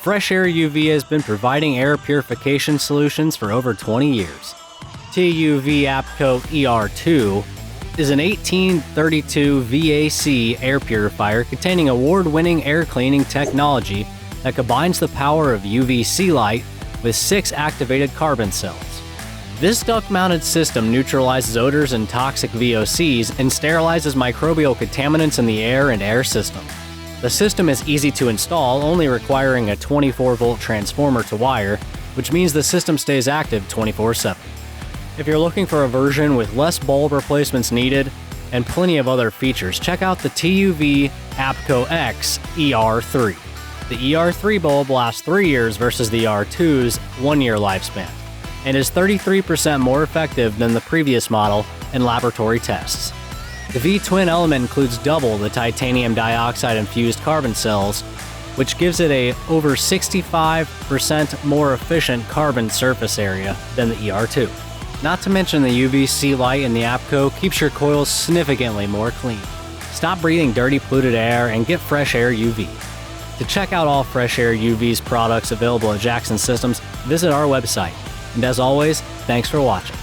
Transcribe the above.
Fresh-Aire UV has been providing air purification solutions for over 20 years. TUV APCO ER2 is an 1832 VAC air purifier containing award-winning air cleaning technology that combines the power of UVC light with 6 activated carbon cells. This duct-mounted system neutralizes odors and toxic VOCs and sterilizes microbial contaminants in the air and air system. The system is easy to install, only requiring a 24-volt transformer to wire, which means the system stays active 24/7. If you're looking for a version with less bulb replacements needed and plenty of other features, check out the TUV APCO X ER3. The ER3 bulb lasts 3 years versus the ER2's 1-year lifespan, and is 33% more effective than the previous model in laboratory tests. The V-twin element includes double the titanium dioxide infused carbon cells, which gives it a over 65% more efficient carbon surface area than the ER2. Not to mention the UVC light in the APCO keeps your coils significantly more clean. Stop breathing dirty, polluted air and get Fresh-Aire UV. To check out all Fresh-Aire UV's products available at Jackson Systems, visit our website. And as always, thanks for watching.